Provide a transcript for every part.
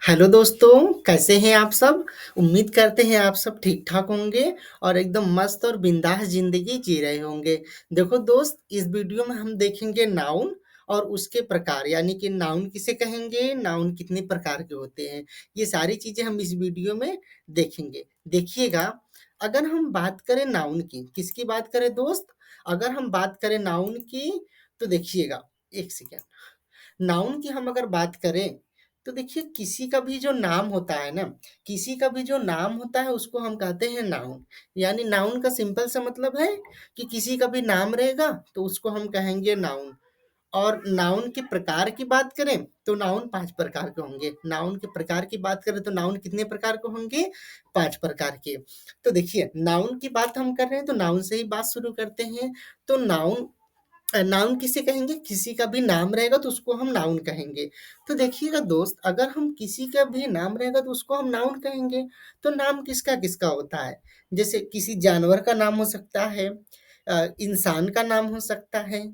Hello दोस्तों, कैसे हैं आप सब? उम्मीद करते हैं आप सब ठीक-ठाक होंगे और एकदम मस्त और बिंदास ज़िंदगी जी रहे होंगे। देखो दोस्त, इस वीडियो में हम देखेंगे नाउन और उसके प्रकार, यानी कि नाउन किसे कहेंगे, नाउन कितने प्रकार के होते हैं। ये सारी चीज़ें हम इस वीडियो में देखेंगे। देखिएगा, अगर हम बात करें नाउन की, किसकी बात करें दोस्त? अगर हम बात करें नाउन की, तो देखिएगा, 1 सेकंड। नाउन की हम अगर बात करें, तो देखिए किसी का भी जो नाम होता है ना, किसी का भी जो नाम होता है उसको हम कहते हैं नाउन। यानी नाउन का सिंपल सा मतलब है कि किसी का भी नाम रहेगा तो उसको हम कहेंगे नाउन। और नाउन के प्रकार की बात करें तो नाउन 5 प्रकार के होंगे। नाउन के प्रकार की बात करें तो नाउन कितने प्रकार के होंगे? 5 प्रकार के। तो देखिए नाउन की बात हम कर रहे हैं तो नाउन से ही बात शुरू करते हैं। तो नाउन किसे कहेंगे? किसी का भी नाम रहेगा तो उसको हम नाउन कहेंगे। तो देखिएगा दोस्त, अगर हम किसी का भी नाम रहेगा तो उसको हम नाउन कहेंगे। तो नाम किसका-किसका होता है? जैसे किसी जानवर का नाम हो सकता है, इंसान का नाम हो सकता है,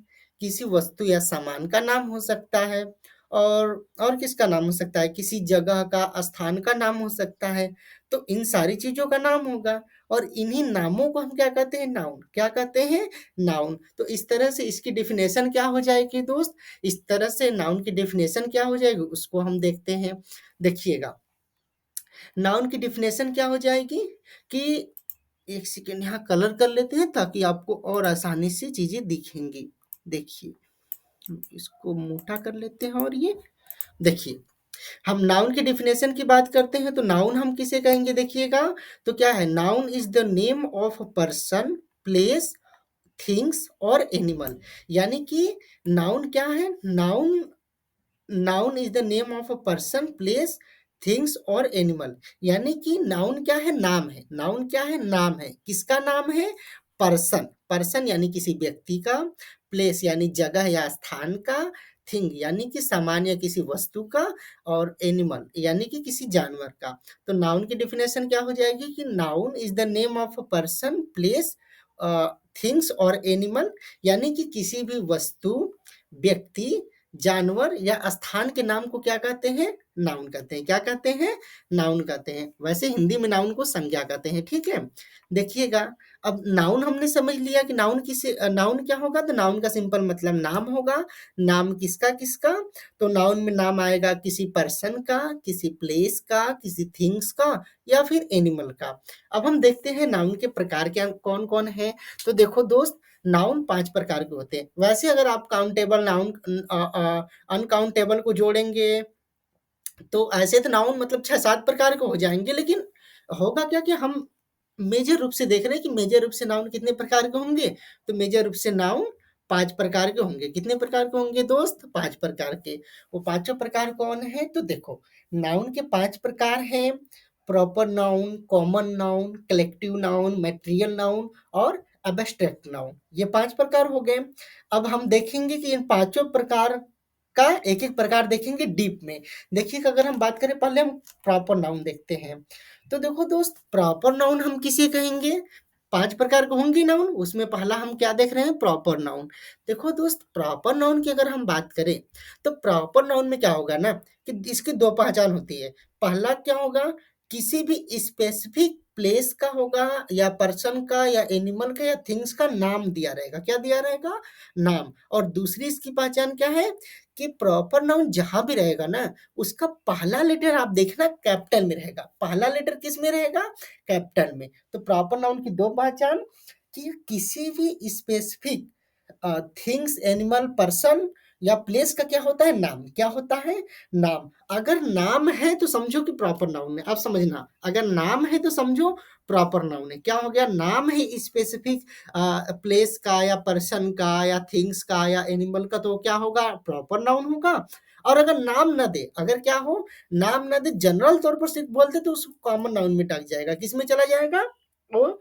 किसी वस्तु या सामान का नाम हो सकता है और किसका नाम हो सकता है? किसी जगह का, स्थान का नाम हो सकता है। तो इन सारी चीज़ों का नाम होगा और इन्हीं नामों को हम क्या कहते हैं? नाउन। क्या कहते हैं? नाउन। तो इस तरह से इसकी डेफ़िनेशन क्या हो जाएगी दोस्त? इस तरह से नाउन की डेफ़िनेशन क्या हो जाएगी उसको हम देखते हैं। देखिएगा, नाउन की डेफ़िनेशन क्या हो जाएगी कि 1 सेकंड यहाँ कलर कर लेते हैं ताकि आपको और आसानी से चीज़ें दिखेंगी। देखिए, हम इसको मोटा कर लेते हैं और ये देखिए, हम नाउन की डेफ़िनेशन की बात करते हैं तो नाउन हम किसे कहेंगे देखिएगा, तो क्या है? Noun is the name of a person, place, things और एनिमल। यानी कि नाउन क्या है? Noun noun is the name of a person, place, things और एनिमल। यानी कि नाउन क्या है? नाम है। नाउन क्या है? नाम है। किसका नाम है? पर्सन। पर्सन यानी किसी व्यक्ति का, प्लेस यानी जगह या स्थान का, थिंग यानी कि सामान या किसी वस्तु का और एनिमल यानी कि किसी जानवर का। तो नाउन की डेफिनेशन क्या हो जाएगी कि noun is the name of a person, place, things और एनिमल। यानी कि किसी भी वस्तु, व्यक्ति, जानवर या स्थान के नाम को क्या कहते हैं? नाउन कहते हैं। क्या कहते हैं? नाउन कहते हैं। वैसे हिंदी में नाउन को संज्ञा कहते हैं, ठीक है? देखिएगा, अब नाउन हमने समझ लिया कि नाउन क्या होगा? तो नाउन का सिंपल मतलब नाम होगा। नाम किसका-किसका? तो नाउन में नाम आएगा किसी पर्सन का, किसी प्लेस का, किसी थिंग्स का या फिर एनिमल का। अब हम देखते हैं नाउन के प्रकार क्या कौन-कौन हैं। तो देखो दोस्त, नाउन 5 प्रकार के होते हैं। वैसे अगर आप काउंटेबल अनकाउंटेबल को जोड़ेंगे, तो ऐसे तो नाउन मतलब 6-7 प्रकार के हो जाएँगे, लेकिन होगा क्या कि हम मेजर रूप से देख रहे हैं कि मेजर रूप से नाउन कितने प्रकार के होंगे, तो मेजर रूप से नाउन 5 प्रकार के होंगे। कितने प्रकार के होंगे दोस्त? 5 प्रकार के। वो पाँचों प्रकार कौन है? तो देखो, नाउन के 5 प्रकार हैं, proper noun, common noun, collective noun, material noun और एब्स्ट्रैक्ट नाउन। ये 5 प्रकार हो गए। अब हम देखेंगे कि इन पाँचों प्रकार का एक-एक प्रकार देखेंगे डीप में। देखिए, अगर हम बात करें, पहले हम प्रॉपर नाउन देखते हैं। तो देखो दोस्त, प्रॉपर नाउन हम किसे कहेंगे? 5 प्रकार के होंगे नाउन, उसमें पहला हम क्या देख रहे हैं? Proper noun. देखो दोस्त, प्रॉपर नाउन की अगर हम बात करें, तो प्रॉपर नाउन में क्या होगा ना कि इसकी 2 पहचान होती है। पहला क्या होगा? किसी भी स्पेसिफिक प्लेस का होगा या पर्सन का या एनिमल का या थिंग्स का नाम दिया रहेगा। क्या दिया रहेगा? नाम। और दूसरी इसकी पहचान क्या है कि प्रॉपर नाउन जहाँ भी रहेगा ना, उसका पहला लेटर आप देखना कैपिटल में रहेगा। पहला लेटर किस में रहेगा? कैपिटल में। तो प्रॉपर नाउन की 2 पहचान कि किसी भी स्पेसिफिक थिंग्स, एनिमल, पर्सन या प्लेस का क्या होता है? नाम। क्या होता है? नाम। अगर नाम है तो समझो कि प्रॉपर नाउन है। अब समझना, अगर नाम है तो समझो प्रॉपर नाउन है। क्या हो गया? नाम है स्पेसिफिक प्लेस का या पर्सन का या थिंग्स का या एनिमल का, तो क्या होगा? प्रॉपर नाउन होगा। और अगर नाम ना दे, अगर क्या हो? नाम ना दे, जनरल तौर पर सिर्फ बोलते तो उसको कॉमन नाउन में टक जाएगा। किस में चला जाएगा? वो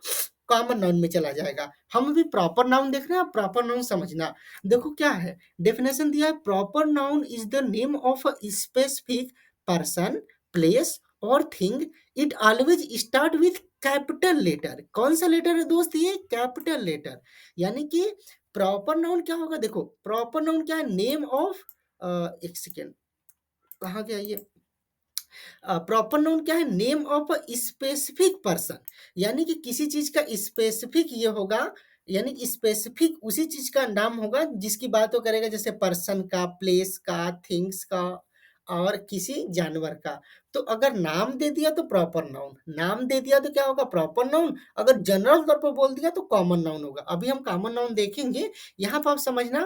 कॉमन नाउन में चला जाएगा। हम अभी प्रॉपर नाउन देख रहे हैं, आप प्रॉपर नाउन समझना। देखो क्या है, डेफिनेशन दिया है, proper noun is the name of a specific person, place और thing. It always start with capital letter. कौन सा लेटर है दोस्त? ये कैपिटल लेटर। यानी कि प्रॉपर नाउन क्या होगा? देखो, प्रॉपर नाउन क्या है? नेम ऑफ एक सेकेंड, कहाँ गया ये? प्रॉपर नाउन क्या है? Name of a specific person, यानी कि किसी चीज का स्पेसिफिक ये होगा, यानी कि स्पेसिफिक उसी चीज का नाम होगा जिसकी बात वो करेगा, जैसे पर्सन का, प्लेस का, थिंग्स का और किसी जानवर का। तो अगर नाम दे दिया तो प्रॉपर नाउन, नाम दे दिया तो क्या होगा? Proper noun. अगर जनरल तौर पर बोल दिया तो कॉमन नाउन होगा। अभी हम कॉमन नाउन देखेंगे। यहाँ पर आप समझना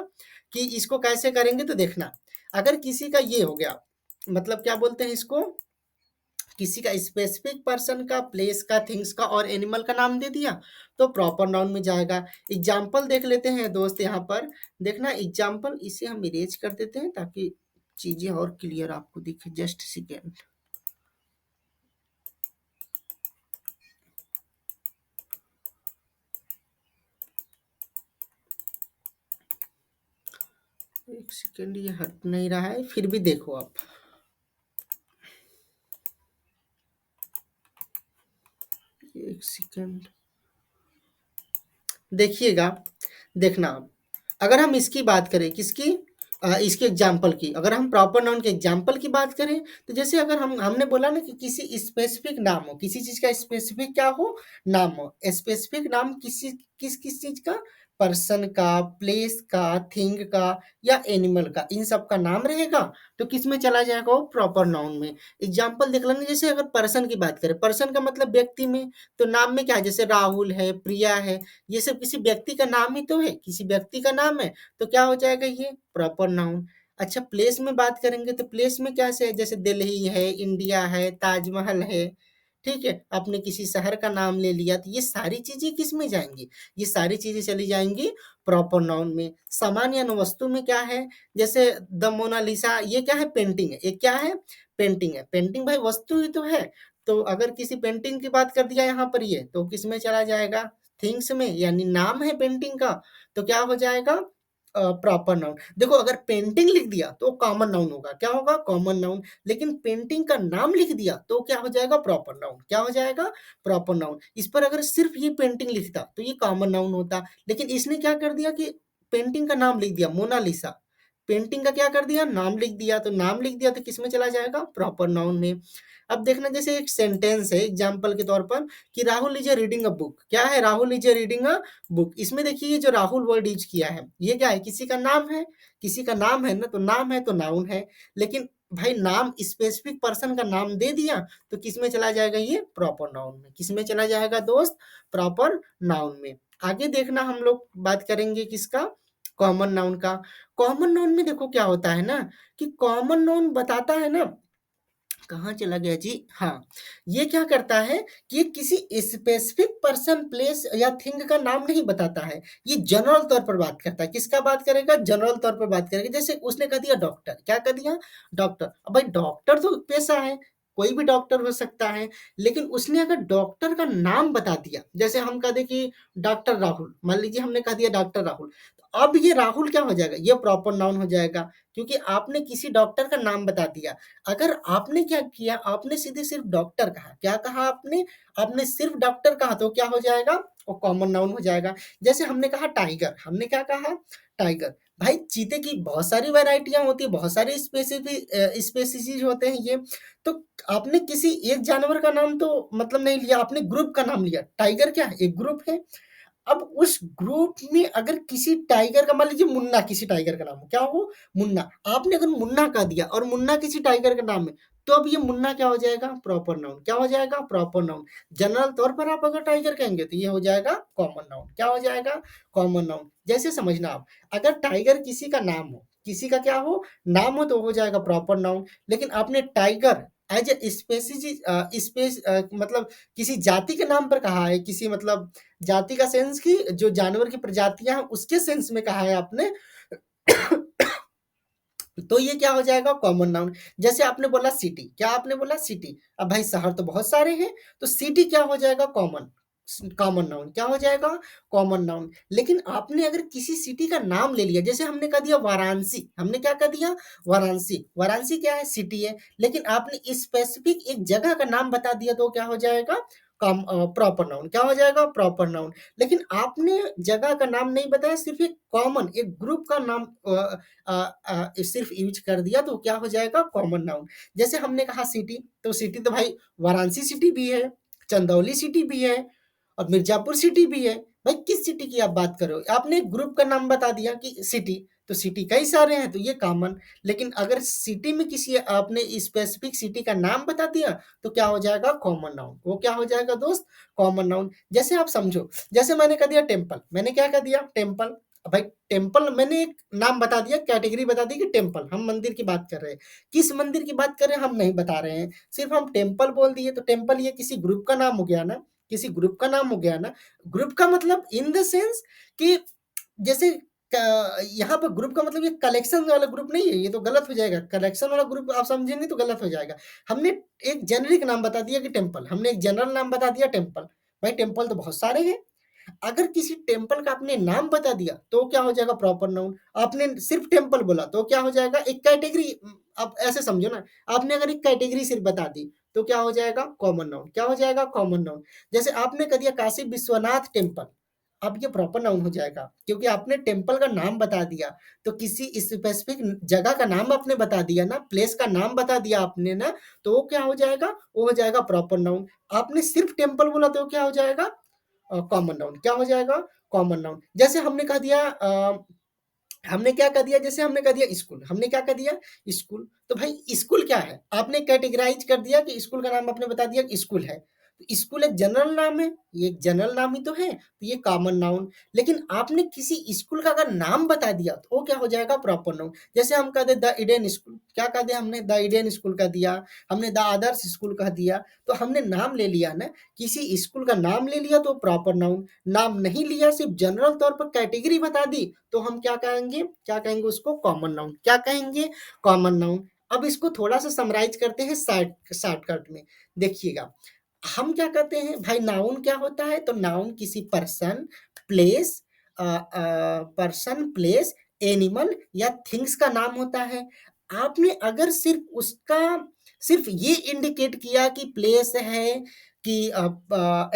कि इसको कैसे करेंगे, तो देखना। अगर किसी का ये हो गया, मतलब क्या बोलते हैं इसको, किसी का स्पेसिफिक पर्सन का, प्लेस का, थिंग्स का और एनिमल का नाम दे दिया तो प्रॉपर नाउन में जाएगा। एग्जाम्पल देख लेते हैं दोस्त, यहाँ पर देखना एग्जाम्पल, इसे हम इरेज कर देते हैं ताकि चीजें और क्लियर आपको दिखे। Just second. एक सेकेंड, ये हट नहीं रहा है, फिर भी देखो आप। एक सेकेंड, देखिएगा, देखना आप। अगर हम इसकी बात करें, किसकी, इसके एग्जाम्पल की, अगर हम प्रॉपर नाउन के एग्जाम्पल की बात करें, तो जैसे अगर हमने बोला ना कि किसी स्पेसिफिक नाम हो, किसी चीज का स्पेसिफिक क्या हो, नाम हो। स्पेसिफिक नाम किसी किस किस चीज का, पर्सन का, प्लेस का, थिंग का या एनिमल का, इन सब का नाम रहेगा तो किस में चला जाएगा? वो प्रॉपर नाउन में। एग्जाम्पल देख लेंगे, जैसे अगर पर्सन की बात करें, पर्सन का मतलब व्यक्ति में, तो नाम में क्या है, जैसे राहुल है, प्रिया है, ये सब किसी व्यक्ति का नाम ही तो है, किसी व्यक्ति का नाम है, तो क्या हो जाएगा? ये प्रॉपर नाउन। अच्छा, प्लेस में बात करेंगे तो प्लेस में क्या से है, जैसे दिल्ली है, इंडिया है, ताजमहल है, ठीक है। आपने किसी शहर का नाम ले लिया तो ये सारी चीजें किस में जाएंगी? ये सारी चीजें चली जाएंगी प्रॉपर नाउन में। सामान या वस्तु में क्या है, जैसे द मोनालिसा, ये क्या है? पेंटिंग है। ये क्या है? पेंटिंग है। पेंटिंग भाई वस्तु ही तो है। तो अगर किसी पेंटिंग की बात कर दिया यहाँ पर, ये तो किस में चला जाएगा? थिंग्स में, यानी नाम है पेंटिंग का, तो क्या हो जाएगा? Proper noun. देखो, अगर पेंटिंग लिख दिया तो कॉमन नाउन होगा। क्या होगा? Common noun. लेकिन पेंटिंग का नाम लिख दिया तो क्या हो जाएगा? Proper noun. क्या हो जाएगा? Proper noun. इस पर अगर सिर्फ ये पेंटिंग लिखता तो ये कॉमन नाउन होता, लेकिन इसने क्या कर दिया कि पेंटिंग का नाम लिख दिया, मोनालिसा। पेंटिंग का क्या कर दिया? नाम लिख दिया, तो नाम लिख दिया तो किस में चला जाएगा? प्रॉपर नाउन में। अब देखना, जैसे एक सेंटेंस है एग्जाम्पल के तौर पर, कि Rahul is reading a book. क्या है? Rahul is reading a book. इसमें देखिए, ये जो राहुल वर्ड यूज किया है, ये क्या है? किसी का नाम है। किसी का नाम है ना, तो नाम है तो नाउन है। लेकिन भाई नाम स्पेसिफिक पर्सन का नाम दे दिया तो किस में चला जाएगा? ये प्रॉपर नाउन में। किस में चला जाएगा दोस्त? प्रॉपर नाउन में। आगे देखना, हम लोग बात करेंगे किसका? कॉमन नाउन का। कॉमन नाउन में देखो क्या होता है ना, कि कॉमन नाउन बताता है ना, कहाँ चला गया जी? हाँ, ये क्या करता है कि ये किसी स्पेसिफिक पर्सन, प्लेस या थिंग का नाम नहीं बताता है। ये जनरल तौर पर बात करता है। किसका बात करेगा? जनरल तौर पर बात करेगा। जैसे उसने कह दिया डॉक्टर। क्या कह दिया? डॉक्टर। अब भाई डॉक्टर तो पेशा है, कोई भी डॉक्टर हो सकता है, लेकिन उसने अगर डॉक्टर का नाम बता दिया, जैसे हम कह दें कि डॉक्टर राहुल, मान लीजिए हमने कह दिया डॉक्टर राहुल, तो अब ये राहुल क्या हो जाएगा? ये प्रॉपर नाउन हो जाएगा, क्योंकि आपने किसी डॉक्टर का नाम बता दिया। अगर आपने क्या किया, आपने सीधे सिर्फ डॉक्टर कहा। क्या कहा आपने? आपने सिर्फ डॉक्टर कहा, तो क्या हो जाएगा? वो कॉमन नाउन हो जाएगा। जैसे हमने कहा टाइगर, हमने क्या कहा? टाइगर। भाई चीते की बहुत सारी वैरायटियां होती है, बहुत सारे स्पेसिफिक स्पेसीज होते हैं ये। तो आपने किसी एक जानवर का नाम तो मतलब नहीं लिया, आपने ग्रुप का नाम लिया। टाइगर क्या है? एक ग्रुप है। अब उस ग्रुप में अगर किसी टाइगर का, मान लीजिए मुन्ना किसी टाइगर का नाम हो, क्या हो? मुन्ना। आपने अगर मुन्ना कह दिया और मुन्ना किसी टाइगर का नाम है, तो अब ये मुन्ना क्या हो जाएगा? Proper noun. क्या हो जाएगा? Proper noun. जनरल तौर पर आप अगर टाइगर कहेंगे तो ये हो जाएगा कॉमन नाउन। क्या हो जाएगा? Common noun. जैसे समझना आप, अगर टाइगर किसी का नाम हो, किसी का क्या हो? नाम हो, तो हो जाएगा प्रॉपर नाउन। लेकिन आपने tiger as a species space मतलब किसी जाति के नाम पर कहा है, किसी मतलब जाति का सेंस की, जो जानवर की प्रजातियां हैं उसके सेंस में कहा है आपने, तो ये क्या हो जाएगा? Common noun. जैसे आपने बोला सिटी। क्या आपने बोला? सिटी। अब भाई शहर तो बहुत सारे हैं, तो सिटी क्या हो जाएगा? कॉमन। Common noun. क्या हो जाएगा? Common noun. लेकिन आपने अगर किसी सिटी का नाम ले लिया, जैसे हमने कह दिया वाराणसी, हमने क्या कह दिया? वाराणसी। वाराणसी क्या है? सिटी है। लेकिन आपने स्पेसिफिक एक जगह का नाम बता दिया, तो क्या हो जाएगा? Proper noun. क्या हो जाएगा? Proper noun. लेकिन आपने जगह का नाम नहीं बताया, सिर्फ़ एक कॉमन एक ग्रुप का नाम सिर्फ़ यूज़ कर दिया, तो क्या हो जाएगा? Common noun. जैसे हमने कहा सिटी, तो सिटी तो भाई वाराणसी सिटी भी है, चंदौली सिटी भी है और मिर्ज़ापुर सिटी भी है। भाई किस सिटी की आप बात कर रहे हो? आपने एक ग्रुप का नाम बता दिया कि सिटी, तो सिटी कई सारे हैं, तो ये कॉमन। लेकिन अगर सिटी में किसी आपने स्पेसिफिक सिटी का नाम बता दिया, तो क्या हो जाएगा? Common noun. वो क्या हो जाएगा दोस्त? Common noun. जैसे आप समझो, जैसे मैंने कह दिया टेम्पल, मैंने क्या कह दिया? टेम्पल। अब भाई टेम्पल मैंने एक नाम बता दिया, कैटेगरी बता दी कि टेम्पल, हम मंदिर की बात कर रहे हैं। किस मंदिर की बात कर रहे हैं हम नहीं बता रहे हैं, सिर्फ़ हम टेम्पल बोल दिए, तो टेम्पल ये किसी ग्रुप का नाम हो गया ना, किसी ग्रुप का नाम हो गया ना। ग्रुप का मतलब इन द सेंस कि जैसे यहाँ पे ग्रुप का मतलब ये कलेक्शन वाला ग्रुप नहीं है, ये तो गलत हो जाएगा। कलेक्शन वाला ग्रुप आप समझेंगे तो गलत हो जाएगा। हमने एक जेनेरिक नाम बता दिया कि टेम्पल, हमने एक जनरल नाम बता दिया टेम्पल। भाई टेम्पल तो बहुत सारे हैं। अगर किसी टेम्पल का आपने नाम बता दिया, तो क्या हो जाएगा? Proper noun. आपने सिर्फ टेम्पल बोला, तो क्या हो जाएगा? एक कैटेगरी। आप ऐसे समझो ना, आपने अगर एक कैटेगरी सिर्फ बता दी, तो क्या हो जाएगा? Common noun. क्या हो जाएगा? Common noun. जैसे आपने कह दिया काशी विश्वनाथ टेम्पल, अब ये प्रॉपर नाउन हो जाएगा, क्योंकि आपने टेम्पल का नाम बता दिया। तो किसी स्पेसिफिक जगह का नाम आपने बता दिया ना, प्लेस का नाम बता दिया आपने ना, तो वो क्या हो जाएगा? वो हो जाएगा प्रॉपर नाउन। आपने सिर्फ टेम्पल बोला, तो क्या हो जाएगा? Common noun. क्या हो जाएगा? Common noun. जैसे हमने कह दिया हमने क्या कह दिया? जैसे हमने कह दिया स्कूल, हमने क्या कह दिया? स्कूल। तो भाई स्कूल क्या है? आपने कैटेगराइज़ कर दिया कि स्कूल का नाम आपने बता दिया कि स्कूल है। तो स्कूल एक जनरल नाम है, ये एक जनरल नाम ही तो है, तो ये कॉमन नाउन। लेकिन आपने किसी स्कूल का अगर नाम बता दिया, तो वो क्या हो जाएगा? Proper noun. जैसे हम कह दें द ईडेन स्कूल, क्या कह दिया हमने? द ईडेन स्कूल कह दिया, हमने द आदर्श स्कूल कह दिया, तो हमने नाम ले लिया ना, किसी स्कूल का नाम ले लिया तो प्रॉपर नाउन। नाम नहीं लिया, सिर्फ जनरल तौर पर कैटेगरी बता दी, तो हम क्या कहेंगे? क्या कहेंगे उसको? Common noun. क्या कहेंगे? Common noun. अब इसको थोड़ा-सा समराइज़ करते हैं शॉर्टकट में। देखिएगा, हम क्या कहते हैं भाई? नाउन क्या होता है? तो नाउन किसी प्लेस पर्सन, प्लेस, एनिमल या थिंग्स का नाम होता है। आपने अगर सिर्फ़ ये इंडिकेट किया कि प्लेस है, कि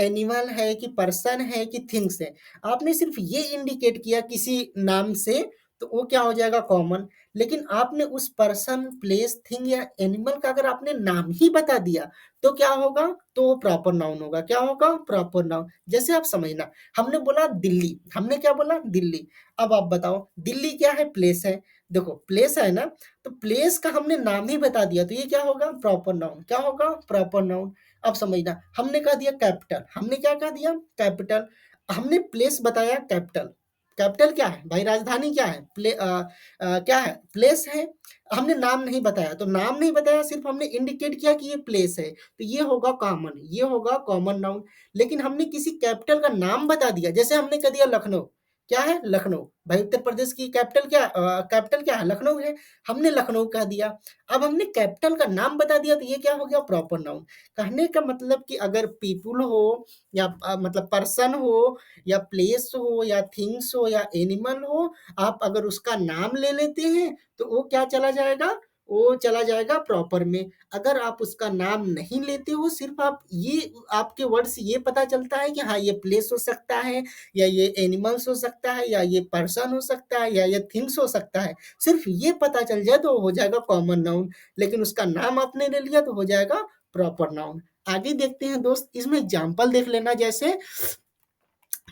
एनिमल है, कि पर्सन है, कि थिंग्स है, आपने सिर्फ़ ये इंडिकेट किया किसी नाम से, तो वो क्या हो जाएगा? कॉमन। लेकिन आपने उस पर्सन, प्लेस, थिंग या एनिमल का अगर आपने नाम ही बता दिया, तो क्या होगा? तो वो प्रॉपर नाउन होगा। क्या होगा? Proper noun. जैसे आप समझना, हमने बोला दिल्ली, हमने क्या बोला? दिल्ली। अब आप बताओ दिल्ली क्या है? प्लेस है। देखो प्लेस है ना, तो प्लेस का हमने नाम ही बता दिया, तो ये क्या होगा? Proper noun. क्या होगा? Proper noun. अब समझना, हमने कह दिया कैपिटल, हमने क्या कह दिया? कैपिटल। हमने प्लेस बताया कैपिटल। कैपिटल क्या है? भाई राजधानी क्या है? क्या है? प्लेस है। हमने नाम नहीं बताया, तो नाम नहीं बताया, सिर्फ़ हमने इंडिकेट किया कि ये प्लेस है, तो ये होगा कॉमन, ये होगा कॉमन नाउन। लेकिन हमने किसी कैपिटल का नाम बता दिया, जैसे हमने कह दिया लखनऊ, क्या है? लखनऊ। भाई उत्तर प्रदेश की कैपिटल क्या है? लखनऊ है। हमने लखनऊ कह दिया। अब हमने कैपिटल का नाम बता दिया, तो ये क्या हो गया? Proper noun. कहने का मतलब कि अगर पीपल हो या मतलब पर्सन हो या प्लेस हो या थिंग्स हो या एनिमल हो, आप अगर उसका नाम ले लेते हैं, तो वो क्या चला जाएगा? वो चला जाएगा प्रॉपर में। अगर आप उसका नाम नहीं लेते हो, सिर्फ़ आप ये आपके वर्ड से ये पता चलता है कि हाँ, ये प्लेस हो सकता है या ये एनिमल्स हो सकता है या ये पर्सन हो सकता है या ये थिंग्स हो सकता है। सिर्फ़ ये पता चल जाए तो हो जाएगा कॉमन नाउन, लेकिन उसका नाम आपने ले लिया तो हो जाएगा प्रॉपर नाउन। आगे देखते हैं दोस्त, इसमें एग्ज़ाम्पल देख लेना। जैसे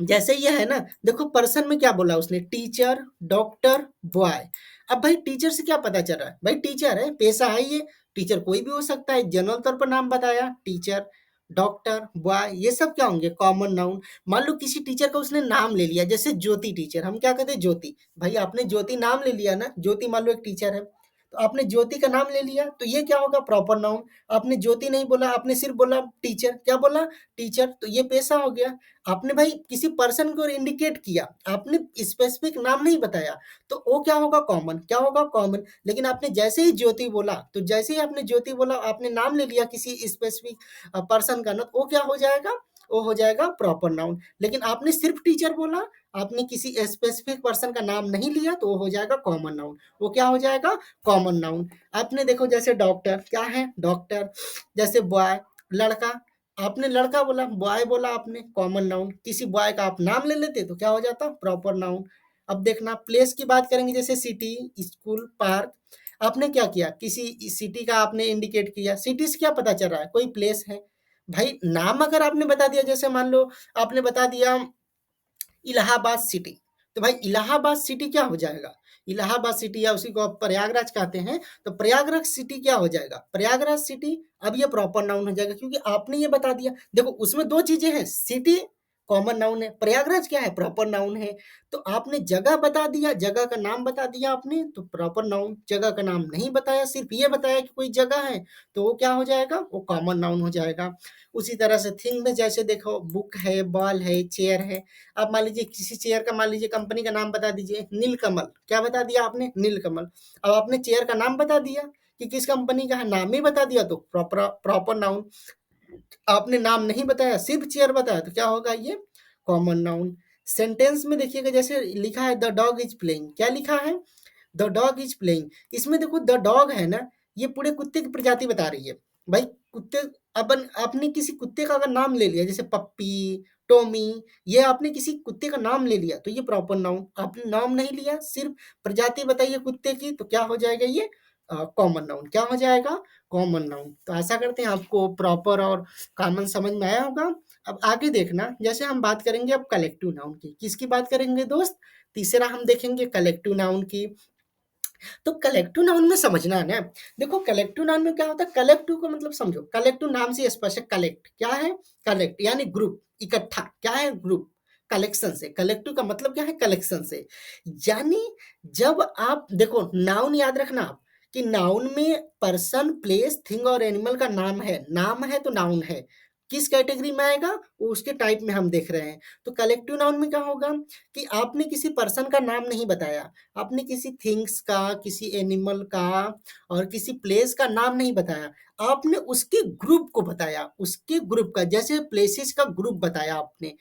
जैसे ये है ना, देखो पर्सन में क्या बोला उसने? Teacher, doctor, boy. अब भाई टीचर से क्या पता चल रहा है? भाई टीचर है, पेशा है ये, टीचर कोई भी हो सकता है, जनरल तौर पर नाम बताया टीचर, डॉक्टर, बॉय, ये सब क्या होंगे? Common noun. मान लो किसी टीचर का उसने नाम ले लिया, जैसे ज्योति टीचर, हम क्या कहते हैं? ज्योति। भाई आपने ज्योति नाम ले लिया ना, ज्योति मान लो एक टीचर है, तो आपने ज्योति का नाम ले लिया, तो ये क्या होगा? Proper noun. आपने ज्योति नहीं बोला, आपने सिर्फ बोला टीचर, क्या बोला? टीचर, तो ये पेशा हो गया। आपने भाई किसी पर्सन को इंडिकेट किया, आपने स्पेसिफिक नाम नहीं बताया, तो वो क्या होगा? कॉमन। क्या होगा? कॉमन। लेकिन आपने जैसे ही ज्योति बोला, तो जैसे ही आपने ज्योति बोला, आपने नाम ले लिया किसी स्पेसिफिक पर्सन का ना, तो वो क्या हो जाएगा? वो हो जाएगा प्रॉपर नाउन। लेकिन आपने सिर्फ टीचर बोला, आपने किसी स्पेसिफिक पर्सन का नाम नहीं लिया, तो वो हो जाएगा कॉमन नाउन। वो क्या हो जाएगा? Common noun. आपने देखो जैसे डॉक्टर, क्या है? डॉक्टर। जैसे बॉय, लड़का। आपने लड़का बोला, बॉय बोला आपने, कॉमन नाउन। किसी बॉय का आप नाम ले लेते तो क्या हो जाता? Proper noun. अब देखना प्लेस की बात करेंगे, जैसे सिटी, स्कूल, पार्क। आपने क्या किया? किसी सिटी का आपने इंडिकेट किया। सिटी से क्या पता चल रहा है? कोई प्लेस है। भाई नाम अगर आपने बता दिया, जैसे मान लो आपने बता दिया इलाहाबाद सिटी, तो भाई इलाहाबाद सिटी क्या हो जाएगा? इलाहाबाद सिटी, या उसी को आप प्रयागराज कहते हैं, तो प्रयागराज सिटी क्या हो जाएगा? प्रयागराज सिटी। अब ये प्रॉपर नाउन हो जाएगा, क्योंकि आपने ये बता दिया। देखो उसमें दो चीजें हैं, सिटी कॉमन नाउन है, प्रयागराज क्या है? प्रॉपर नाउन है। तो आपने जगह बता दिया, जगह का नाम बता दिया आपने, तो प्रॉपर नाउन। जगह का नाम नहीं बताया, सिर्फ ये बताया कि कोई जगह है, तो वो क्या हो जाएगा? वो कॉमन नाउन हो जाएगा। उसी तरह से थिंग में जैसे देखो, बुक है, बॉल है, चेयर है। आप मान लीजिए किसी चेयर का, मान लीजिए कंपनी का नाम बता दीजिए, नीलकमल। क्या बता दिया आपने? नीलकमल। अब आपने चेयर का नाम बता दिया कि किस कंपनी का है, नाम ही बता दिया, तो प्रॉपर प्रॉपर नाउन। आपने नाम नहीं बताया, सिर्फ चेयर बताया, तो क्या होगा? ये कॉमन नाउन। सेंटेंस में देखिएगा, जैसे लिखा है द डॉग इज प्लेइंग। क्या लिखा है? The dog is playing. इसमें देखो द डॉग है ना, ये पूरे कुत्ते की प्रजाति बता रही है। भाई कुत्ते, अपन आपने किसी कुत्ते का अगर नाम ले लिया, जैसे पप्पी, टॉमी, ये आपने किसी कुत्ते का नाम ले लिया, तो ये प्रॉपर नाउन। आपने नाम नहीं लिया, सिर्फ प्रजाति बताइए कुत्ते की, तो क्या हो जाएगा? ये कॉमन नाउन। क्या हो जाएगा? Common noun. तो आशा करते हैं आपको प्रॉपर और कॉमन समझ में आया होगा। अब आगे देखना, जैसे हम बात करेंगे अब कलेक्टिव नाउन की। किसकी बात करेंगे दोस्त? तीसरा हम देखेंगे कलेक्टिव नाउन की। तो कलेक्टिव नाउन में समझना है ना, देखो कलेक्टिव नाउन में क्या होता है? कलेक्टिव का मतलब समझो, कलेक्टिव नाम से स्पष्ट है। कलेक्ट क्या है? कलेक्ट यानी ग्रुप, इकट्ठा। क्या है? ग्रुप। कलेक्शन से, कलेक्टिव का मतलब क्या है? कलेक्शन से। यानी जब आप देखो, नाउन याद रखना आप, कि नाउन में पर्सन, प्लेस, थिंग और एनिमल का नाम है। नाम है तो नाउन है। किस कैटेगरी में आएगा वो उसके टाइप में हम देख रहे हैं। तो कलेक्टिव नाउन में क्या होगा कि आपने किसी पर्सन का नाम नहीं बताया, आपने किसी थिंग्स का, किसी एनिमल का और किसी प्लेस का नाम नहीं बताया, आपने उसके ग्रुप को बताया। उसके ग्रुप का, जैसे प्लेसेस का ग्रुप बताया आपने,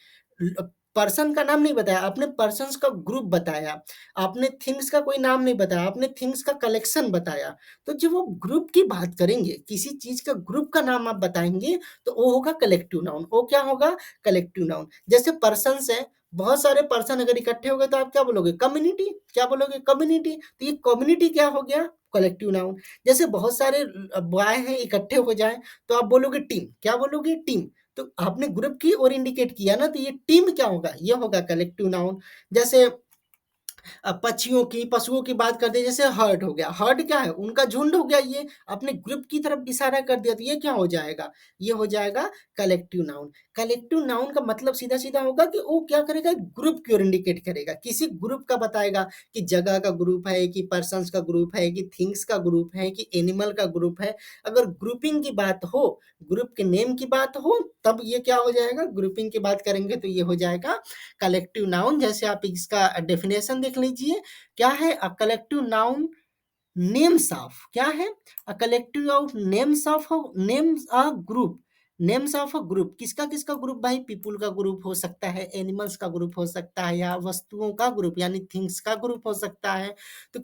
पर्सन का नाम नहीं बताया, आपने पर्सन्स का ग्रुप बताया। आपने थिंग्स का कोई नाम नहीं बताया, आपने थिंग्स का कलेक्शन बताया। तो जब वो ग्रुप की बात करेंगे, किसी चीज का ग्रुप का नाम आप बताएंगे, तो वो होगा कलेक्टिव नाउन। वो क्या होगा? Collective noun. जैसे पर्सन्स है, बहुत सारे पर्सन अगर इकट्ठे हो गए, तो आप क्या बोलोगे? कम्युनिटी। क्या बोलोगे? कम्युनिटी। तो ये कम्युनिटी क्या हो गया? Collective noun. जैसे बहुत सारे बॉय हैं इकट्ठे हो जाए, तो आप बोलोगे टीम। क्या बोलोगे? टीम। तो आपने ग्रुप की ओर इंडिकेट किया ना, तो ये टीम क्या होगा? ये होगा कलेक्टिव नाउन। जैसे पक्षियों की, पशुओं की बात करते हैं, जैसे हर्ड हो गया। हर्ड क्या है? उनका झुंड हो गया। ये अपने ग्रुप की तरफ इशारा कर दिया, तो ये क्या हो जाएगा? ये हो जाएगा कलेक्टिव नाउन। कलेक्टिव नाउन का मतलब सीधा सीधा होगा कि वो क्या करेगा? ग्रुप की ओर इंडिकेट करेगा, किसी ग्रुप का बताएगा, कि जगह का ग्रुप है, कि पर्सन्स का ग्रुप है, कि थिंग्स का ग्रुप है, कि एनिमल का ग्रुप है। अगर ग्रुपिंग की बात हो, ग्रुप के नेम की बात हो, तब ये क्या हो जाएगा? ग्रुपिंग की बात करेंगे तो ये हो जाएगा कलेक्टिव नाउन। जैसे आप इसका डेफिनेशन देख लीजिए, क्या है? A collective noun names of, क्या है? A collective of names of, names a group. Names of a group, किसका किसका ग्रुप? भाई पीपुल का ग्रुप हो सकता है, एनिमल्स का ग्रुप हो सकता है, या वस्तुओं का ग्रुप यानी थिंग्स का ग्रुप हो सकता है। तो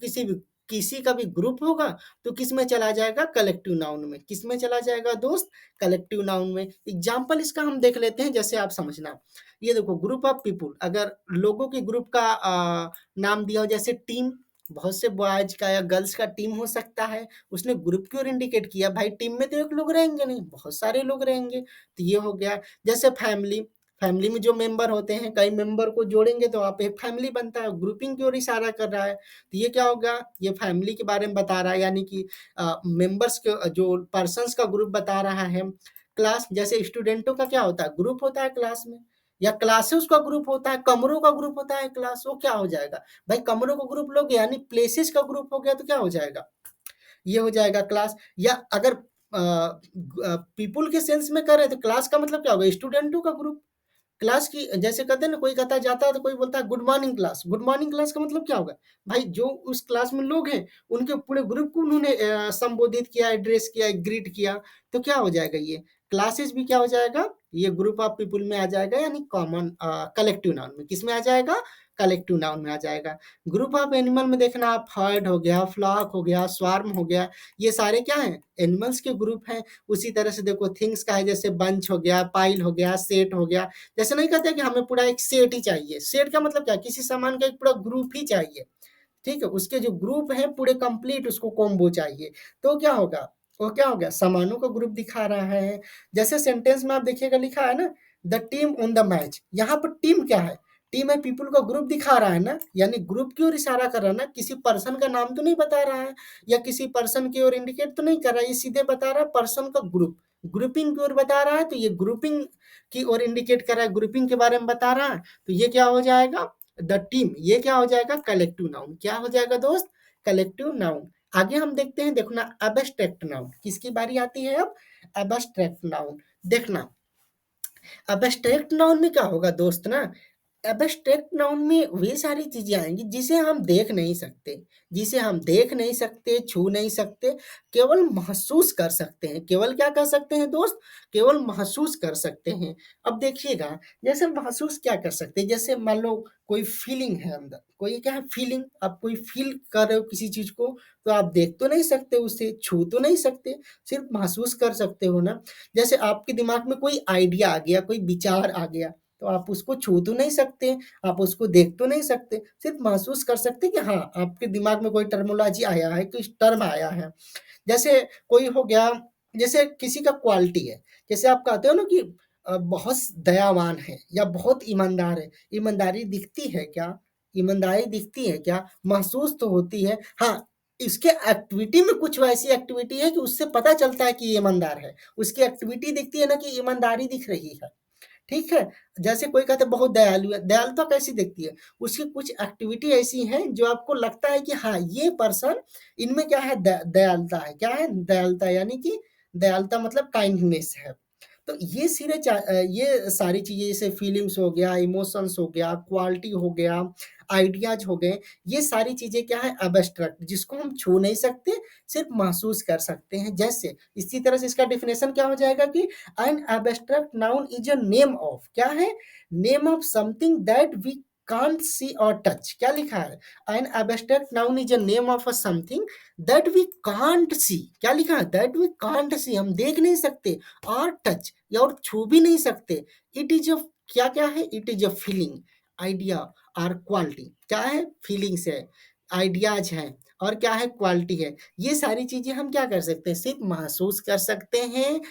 किसी का भी ग्रुप होगा, तो किस में चला जाएगा? कलेक्टिव नाउन में। किस में चला जाएगा दोस्त? कलेक्टिव नाउन में। एग्जाम्पल इसका हम देख लेते हैं, जैसे आप समझना। ये देखो, ग्रुप ऑफ पीपुल, अगर लोगों के ग्रुप का नाम दिया हो, जैसे टीम, बहुत से बॉयज का या गर्ल्स का टीम हो सकता है। उसने ग्रुप की ओर इंडिकेट किया, भाई टीम में तो एक लोग रहेंगे नहीं, बहुत सारे लोग रहेंगे, तो ये हो गया। जैसे फैमिली, फैमिली में जो मेंबर होते हैं, कई मेंबर को जोड़ेंगे तो आप एक फैमिली बनता है, ग्रुपिंग की ओर इशारा कर रहा है, तो ये क्या होगा? ये फैमिली के बारे में बता रहा है, यानी कि मेंबर्स के, जो पर्सन्स का ग्रुप बता रहा है। क्लास, जैसे स्टूडेंटों का क्या होता है? ग्रुप होता है क्लास में, या क्लासेस का ग्रुप होता है, कमरों का ग्रुप होता है क्लास, वो क्या हो जाएगा? भाई कमरों को ग्रुप लोगे, यानी प्लेसेस का ग्रुप हो गया, तो क्या हो जाएगा? ये हो जाएगा क्लास। या अगर पीपुल के सेंस में कर रहे हैं, तो क्लास का मतलब क्या होगा? स्टूडेंटों का ग्रुप। क्लास की, जैसे कहते हैं ना, कोई कहता है जाता है, तो कोई बोलता है good morning class. Good morning class का मतलब क्या होगा? भाई जो उस क्लास में लोग हैं, उनके पूरे ग्रुप को उन्होंने संबोधित किया, एड्रेस किया, ग्रीट किया, तो क्या हो जाएगा? ये क्लासेस भी क्या हो जाएगा? ये ग्रुप ऑफ पीपुल में आ जाएगा, यानी कॉमन कलेक्टिव नाउन में। किस में आ जाएगा? कलेक्टिव नाउन में आ जाएगा। ग्रुप ऑफ एनिमल में देखना आप हर्ड हो गया, फ्लॉक हो गया, स्वार्म हो गया, ये सारे क्या हैं? एनिमल्स के ग्रुप हैं। उसी तरह से देखो थिंग्स का है, जैसे बंच हो गया, पाइल हो गया, सेट हो गया। जैसे नहीं कहते कि हमें पूरा एक सेट ही चाहिए। सेट का मतलब क्या? किसी सामान का एक पूरा ग्रुप ही चाहिए। ठीक है, उसके जो ग्रुप है पूरे कंप्लीट उसको कॉम्बो चाहिए। तो क्या होगा? वो क्या हो गया? सामानों का ग्रुप दिखा रहा है। जैसे सेंटेंस में आप देखिएगा लिखा है ना, the team on the match. यहाँ पर टीम क्या है? टीम है, पीपल का ग्रुप दिखा रहा है ना, यानी ग्रुप की ओर इशारा कर रहा है ना, किसी पर्सन का नाम तो नहीं बता रहा है या किसी पर्सन की ओर इंडिकेट तो नहीं कर रहा है, ये सीधे बता रहा है पर्सन का ग्रुप, ग्रुपिंग की ओर बता रहा है। तो ये ग्रुपिंग की ओर इंडिकेट कर रहा है, ग्रुपिंग के बारे में बता रहा है। तो ये क्या हो जाएगा? The team. ये क्या हो जाएगा? Collective noun. क्या हो जाएगा दोस्त? Collective noun. आगे हम देखते हैं, देखो ना, एब्स्ट्रैक्ट नाउन। किसकी बारी आती है अब? Abstract noun. देखना, एब्स्ट्रैक्ट नाउन में क्या होगा दोस्त ना, एब्स्ट्रैक्ट नाउन में वे सारी चीजें आएंगी जिसे हम देख नहीं सकते, जिसे हम देख नहीं सकते, छू नहीं सकते, केवल महसूस कर सकते हैं। केवल क्या कर सकते हैं दोस्त? केवल महसूस कर सकते हैं। अब देखिएगा, जैसे महसूस क्या कर सकते हैं, जैसे मान लो कोई फीलिंग है अंदर, कोई क्या है? फीलिंग। आप कोई फील कर रहे हो किसी चीज को, तो आप देख तो नहीं सकते, उसे छू तो नहीं सकते, सिर्फ महसूस कर सकते हो ना। जैसे आपके दिमाग में कोई आइडिया आ गया, कोई विचार आ गया, तो आप उसको छू तो नहीं सकते, आप उसको देख तो नहीं सकते, सिर्फ महसूस कर सकते कि हाँ, आपके दिमाग में कोई टर्मिनोलॉजी आया है, कोई टर्म आया है। जैसे कोई हो गया, जैसे किसी का क्वालिटी है, जैसे आप कहते हो ना कि बहुत दयावान है या बहुत ईमानदार है। ईमानदारी दिखती है क्या? ईमानदारी दिखती है क्या? महसूस तो होती है। हाँ, इसके एक्टिविटी में कुछ वैसी एक्टिविटी है कि उससे पता चलता है कि ये ईमानदार है। उसकी एक्टिविटी दिखती है ना कि ईमानदारी दिख रही है। ठीक है? जैसे कोई कहता है बहुत दयालु है, दयालुता कैसी दिखती है? उसकी कुछ एक्टिविटी ऐसी हैं जो आपको लगता है कि हाँ, ये पर्सन, इनमें क्या है? दयालुता है। क्या है? दयालुता, यानी कि दयालुता मतलब काइंडनेस है। तो ये सारी चीज़ें, जैसे फीलिंग्स हो गया, इमोशंस हो गया, क्वालिटी हो गया, आइडियाज़ हो गए, ये सारी चीज़ें क्या है? एब्स्ट्रैक्ट, जिसको हम छू नहीं सकते, सिर्फ महसूस कर सकते हैं। जैसे इसी तरह से इसका डेफिनेशन क्या हो जाएगा कि an abstract noun is a name of, क्या है? Name of something that we can't see और टच। क्या लिखा है? An abstract noun is a name of a something that we can't see. क्या लिखा है? दैट वी कांट सी, हम देख नहीं सकते, और टच, या और छू भी नहीं सकते। इट इज अ, क्या क्या है? It is a feeling, idea और क्वालिटी। क्या है? फीलिंग्स है, आइडियाज हैं, और क्या है? क्वालिटी है। ये सारी चीजें हम क्या कर सकते हैं? सिर्फ महसूस कर सकते हैं,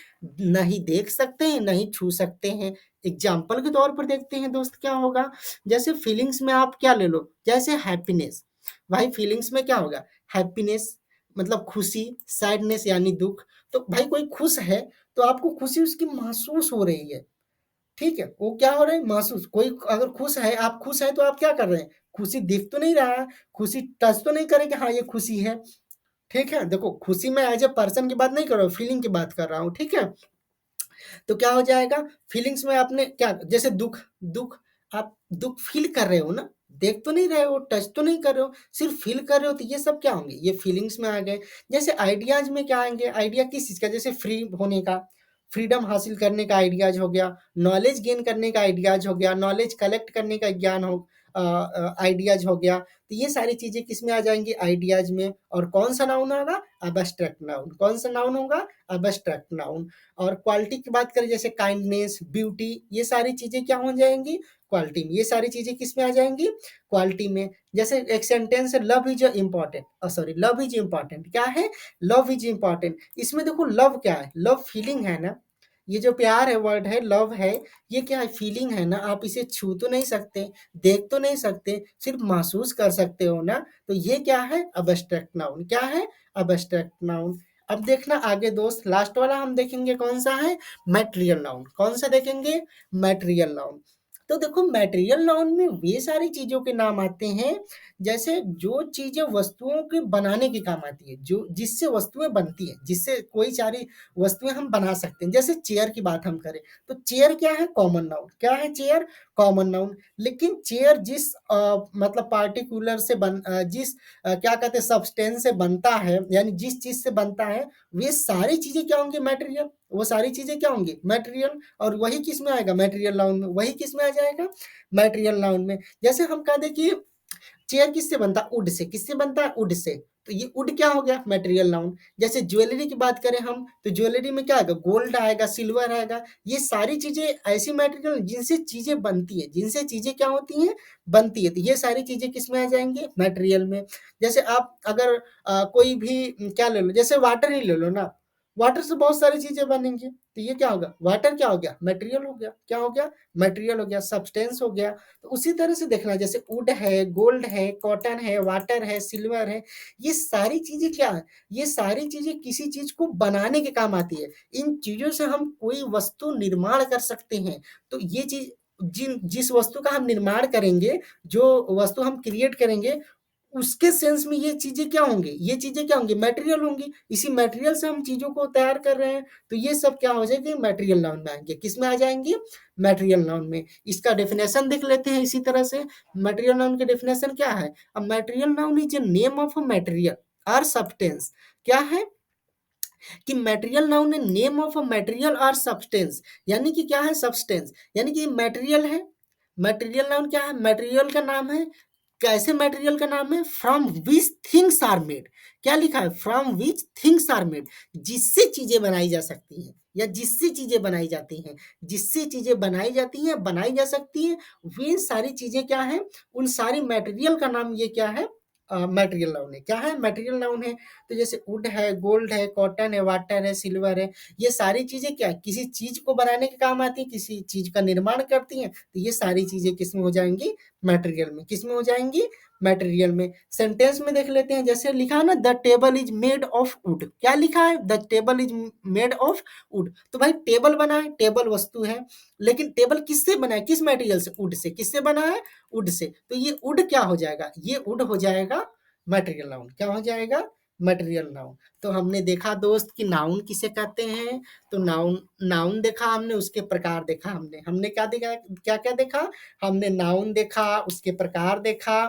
नहीं देख सकते हैं, नहीं छू सकते हैं। एग्जाम्पल के तौर पर देखते हैं दोस्त, क्या होगा? जैसे फीलिंग्स में आप क्या ले लो, जैसे हैप्पीनेस। भाई फीलिंग्स में क्या होगा? हैप्पीनेस मतलब खुशी, सैडनेस यानी दुख। तो भाई कोई खुश है, तो आपको खुशी उसकी महसूस हो रही है। ठीक है, वो क्या हो रहा है? महसूस। कोई अगर खुश है, आप खुश हैं, तो आप क्या कर रहे हैं? खुशी दिख तो नहीं रहा है, खुशी टच तो नहीं करे कि हाँ ये खुशी है। ठीक है, देखो खुशी में एज ए पर्सन की बात नहीं कर रहा हूँ, फीलिंग की बात कर रहा हूँ। ठीक है, तो क्या हो जाएगा? फीलिंग्स में आपने क्या, जैसे दुख, दुख, आप दुख फील कर रहे हो ना, देख तो नहीं रहे हो, टच तो नहीं कर रहे हो, सिर्फ फील कर रहे हो, तो ये सब क्या होंगे? ये फीलिंग्स में आ गए। जैसे आइडियाज में क्या आएंगे? आइडिया किस चीज का? जैसे फ्री होने का, फ्रीडम हासिल करने का आइडियाज हो गया, नॉलेज गेन करने का आइडियाज हो गया, नॉलेज कलेक्ट करने का ज्ञान हो, आइडियाज हो गया। तो ये सारी चीजें किस में आ जाएंगी? आइडियाज में। और कौन सा नाउन होगा? Abstract noun. कौन सा नाउन होगा? Abstract noun. और क्वालिटी की बात करें, जैसे काइंडनेस, ब्यूटी, ये सारी चीजें क्या हो जाएंगी? क्वालिटी में। ये सारी चीजें किस में आ जाएंगी? क्वालिटी में। जैसे एक सेंटेंस है, love is important, sorry, love is important. क्या है? Love is important. इसमें देखो लव क्या है? लव फीलिंग है ना, ये जो प्यार है, वर्ड है, लव है, ये क्या है? फीलिंग है ना। आप इसे छू तो नहीं सकते, देख तो नहीं सकते, सिर्फ महसूस कर सकते हो ना। तो ये क्या है? Abstract noun. क्या है? Abstract noun. अब देखना आगे दोस्त, लास्ट वाला हम देखेंगे कौन सा है? Material noun. कौन सा देखेंगे? Material noun. तो देखो मैटेरियल नाउन में वे सारी चीजों के नाम आते हैं, जैसे जो चीजें वस्तुओं के बनाने के काम आती है, जो जिससे वस्तुएं बनती है, जिससे कोई सारी वस्तुएं हम बना सकते हैं। जैसे चेयर की बात हम करें, तो चेयर क्या है? Common noun. क्या है चेयर? Common noun. लेकिन चेयर जिस मतलब पार्टिकुलर से क्या कहते हैं सब्सटेंस से बनता है, यानी जिस चीज़ से बनता है, वे सारी चीज़ें क्या होंगी? मटेरियल। वो सारी चीज़ें क्या होंगी? मटेरियल। और वही किस में आएगा? मटेरियल नाउन में। वही किस में आ जाएगा? मटेरियल नाउन में। जैसे हम कह दें कि चेयर किससे बनता है? Would say. किससे बनता है? Would say. तो ये वुड क्या हो गया? Material noun. जैसे ज्वेलरी की बात करें हम, तो ज्वेलरी में क्या आएगा? गोल्ड आएगा, सिल्वर आएगा। ये सारी चीज़ें ऐसी मटेरियल जिनसे चीज़ें बनती हैं, जिनसे चीज़ें क्या होती हैं? बनती है। तो ये सारी चीज़ें किसमें आ जाएँगी? मटेरियल में। जैसे आप अगर कोई भी क्या ले लो, जैसे वाटर ही ले लो ना, वाटर से बहुत सारी चीज़ें बनेंगी। तो ये क्या होगा? वाटर क्या हो गया? मटेरियल हो गया। क्या हो गया? मटेरियल हो गया, सब्सटेंस हो गया। तो उसी तरह से देखना, जैसे वुड है, गोल्ड है, कॉटन है, वाटर है, सिल्वर है, ये सारी चीज़ें क्या है? ये सारी चीज़ें किसी चीज़ को बनाने के काम आती है। इन चीज़ों से हम कोई वस्तु निर्माण कर सकते हैं। तो ये चीज़ जिस वस्तु का हम निर्माण करेंगे, जो वस्तु हम क्रिएट करेंगे, उसके सेंस में ये चीज़ें क्या होंगी? ये चीज़ें क्या होंगी? मटेरियल होंगी। इसी मटेरियल से हम चीज़ों को तैयार कर रहे हैं, तो ये सब क्या हो जाएगी? मटेरियल नाउन में आएँगे। किसमें आ जाएँगी? मटेरियल नाउन में। इसका डेफिनेशन देख लेते हैं इसी तरह से। मटेरियल नाउन की डेफिनेशन क्या है? A material noun is a name of a material और सब्सटेंस। क्या है? कि मटेरियल नाउन है नेम ऑफ अ मटेरियल और सब्सटेंस। यानी कि क्या है? सब्सटेंस। यानी कि मटेरियल है। मटेरियल नाउन क्या है? मटेरियल का नाम है। कैसे मटेरियल का नाम है? From which things are made. क्या लिखा है? From which things are made. जिससे चीजें बनाई जा सकती हैं, या जिससे चीजें बनाई जाती हैं, जिससे चीजें बनाई जाती हैं, बनाई जा सकती हैं, वे सारी चीजें क्या है? उन सारी मटेरियल का नाम ये क्या है? मटेरियल नाउन है। क्या है? मटेरियल नाउन है। तो जैसे वुड है, गोल्ड है, कॉटन है, वाटर है, सिल्वर है, ये सारी चीजें क्या है? किसी चीज को बनाने के काम आती है, किसी चीज का निर्माण करती हैं। तो ये सारी चीजें किस में हो जाएंगी? मटेरियल में। किस में हो जाएंगी? मटेरियल में। सेंटेंस में देख लेते हैं, जैसे लिखा है ना, the table is made of would. क्या लिखा है? The table is made of would. तो भाई टेबल बना है, टेबल वस्तु है, लेकिन टेबल किससे बना है? किस मटेरियल से? Would say. किससे बना है? Would say. तो ये वुड क्या हो जाएगा? ये वुड हो जाएगा मटेरियल नाउन। क्या हो जाएगा? Material noun. तो हमने देखा दोस्त कि नाउन किसे कहते हैं। तो नाउन नाउन देखा हमने, उसके प्रकार देखा हमने। हमने क्या देखा? क्या क्या देखा? हमने नाउन देखा, उसके प्रकार देखा,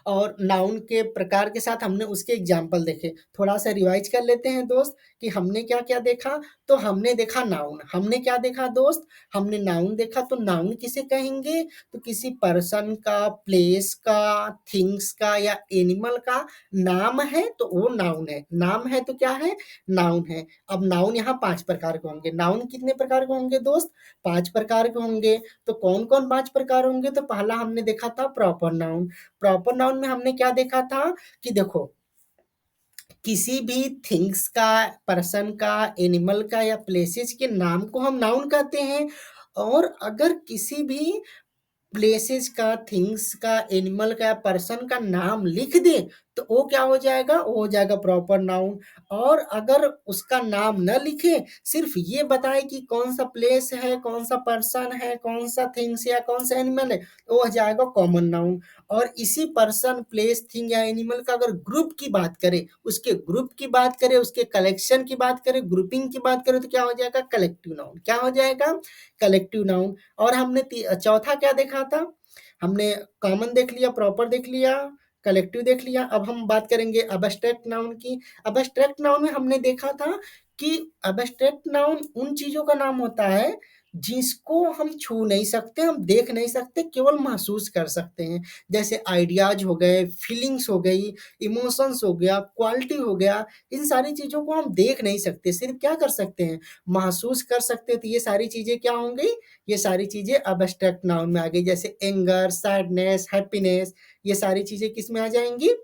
और नाउन के प्रकार के साथ हमने उसके एग्जाम्पल देखे। थोड़ा सा रिवाइज कर लेते हैं दोस्त कि हमने क्या क्या देखा। तो हमने देखा नाउन। हमने क्या देखा दोस्त? हमने नाउन देखा। तो नाउन किसे कहेंगे? तो किसी पर्सन का, प्लेस का, थिंग्स का या एनिमल का नाम है तो वो नाउन है। नाम है तो क्या है? नाउन है। अब नाउन यहाँ 5 प्रकार के होंगे। नाउन कितने प्रकार के होंगे दोस्त? 5 प्रकार के होंगे। तो कौन-कौन 5 प्रकार होंगे? तो पहला हमने देखा था प्रॉपर नाउन। प्रॉपर नाउन में हमने क्या देखा था कि देखो, किसी भी थिंग्स का, पर्सन का, एनिमल का या प्लेसेस के नाम को हम नाउन कहते हैं। और अगर किसी भी प्लेसेस का, थिंग्स का, एनिमल का, पर्सन का नाम लिख दें तो वो क्या हो जाएगा? वो हो जाएगा प्रॉपर नाउन। और अगर उसका नाम न लिखे, सिर्फ ये बताए कि कौन सा प्लेस है, कौन सा पर्सन है, कौन सा थिंग्स या कौन सा एनिमल है, तो वो हो जाएगा कॉमन नाउन। और इसी पर्सन, प्लेस, थिंग या एनिमल का अगर ग्रुप की बात करें, उसके ग्रुप की बात करें, उसके कलेक्शन की बात करें, ग्रुपिंग की बात करें, तो क्या हो जाएगा? Collective noun. क्या हो जाएगा? Collective noun. और हमने चौथा क्या देखा था? हमने कॉमन देख लिया, प्रॉपर देख लिया, कलेक्टिव देख लिया। अब हम बात करेंगे अबस्ट्रैक्ट नाउन की। अबस्ट्रैक्ट नाउन में हमने देखा था कि अबस्ट्रैक्ट नाउन उन चीजों का नाम होता है जिसको हम छू नहीं सकते, हम देख नहीं सकते, केवल महसूस कर सकते हैं। जैसे आइडियाज हो गए, फीलिंग्स हो गई, इमोशंस हो गया, क्वालिटी हो गया। इन सारी चीजों को हम देख नहीं सकते, सिर्फ क्या कर सकते हैं? महसूस कर सकते हैं। तो ये सारी चीजें क्या होंगी? ये सारी चीजें अबस्ट्रैक्ट नाउन में आ गई। जैसे एंगर, सैडनेस, हैप्पीनेस, ये सारी चीजें किस में आ जाएंगी?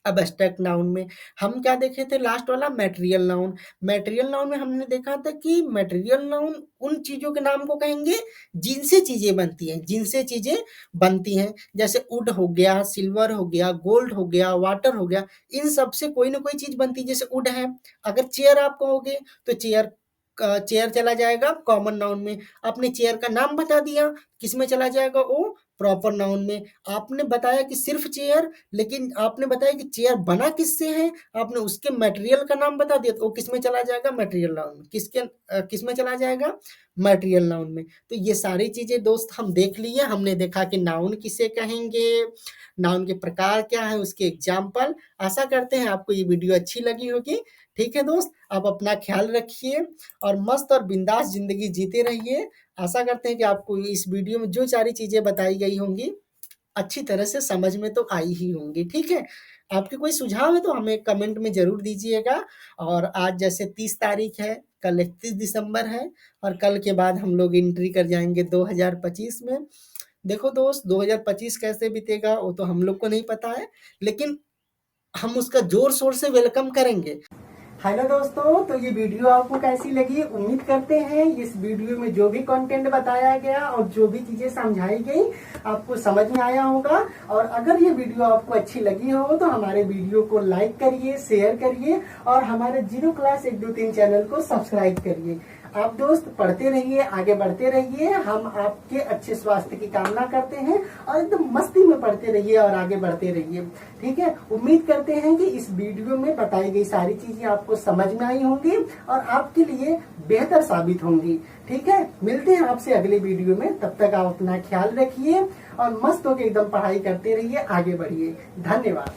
अबस्ट्रैक्ट नाउन में। हम क्या देखे थे लास्ट वाला? Material noun. मटेरियल नाउन में हमने देखा था कि मटेरियल नाउन उन चीजों के नाम को कहेंगे जिनसे चीजें बनती हैं, जिनसे चीजें बनती हैं। जैसे वुड हो गया, सिल्वर हो गया, गोल्ड हो गया, वाटर हो गया, इन सब से कोई ना कोई चीज बनती है। जैसे वुड है, अगर चेयर आप कहोगे तो चेयर चला जाएगा कॉमन नाउन में। आपने चेयर का नाम बता दिया, किस में चला जाएगा? वो प्रॉपर नाउन में। आपने बताया कि सिर्फ चेयर, लेकिन आपने बताया कि चेयर बना किससे है, आपने उसके मटेरियल का नाम बता दिया, तो वो किस में चला जाएगा, मटेरियल नाउन में। किस में चला जाएगा, मटेरियल नाउन में। तो ये सारी चीजें दोस्त हम देख लिए, हमने देखा कि नाउन किसे कहेंगे, नाउन के प्रकार क्या है, उसके एग्जाम्पल। आशा करते हैं आपको ये वीडियो अच्छी लगी होगी। ठीक है दोस्त, आप अपना ख्याल रखिए और मस्त और बिंदास जिंदगी जीते रहिए। आशा करते हैं कि आपको इस वीडियो में जो सारी चीजें बताई गई होंगी अच्छी तरह से समझ में तो आई ही होंगी। ठीक है, आपके कोई सुझाव है तो हमें कमेंट में जरूर दीजिएगा। और आज जैसे 30 तारीख है, कल 31 दिसंबर है, और कल के बाद हम लोग एंट्री कर जाएंगे 2025 में। देखो दोस्त, 2025 कैसे बीतेगा वो तो हम लोग को नहीं पता है, लेकिन हम उसका जोर शोर से वेलकम करेंगे। हेलो दोस्तों, तो ये वीडियो आपको कैसी लगी? उम्मीद करते हैं इस वीडियो में जो भी कंटेंट बताया गया और जो भी चीजें समझाई गई आपको समझ में आया होगा। और अगर ये वीडियो आपको अच्छी लगी हो तो हमारे वीडियो को लाइक करिए, शेयर करिए और हमारे जीरो क्लास 1 2 3 चैनल को सब्सक्राइब करिए। आप दोस्त पढ़ते रहिए, आगे बढ़ते रहिए। हम आपके अच्छे स्वास्थ्य की कामना करते हैं और एकदम मस्ती में पढ़ते रहिए और आगे बढ़ते रहिए। ठीक है, उम्मीद करते हैं कि इस वीडियो में बताई गई सारी चीजें आपको समझ में आई होंगी और आपके लिए बेहतर साबित होंगी। ठीक है, मिलते हैं आपसे अगले वीडियो में। तब तक आप अपना ख्याल रखिए और मस्त होकर एकदम पढ़ाई करते रहिए, आगे बढ़िए। धन्यवाद।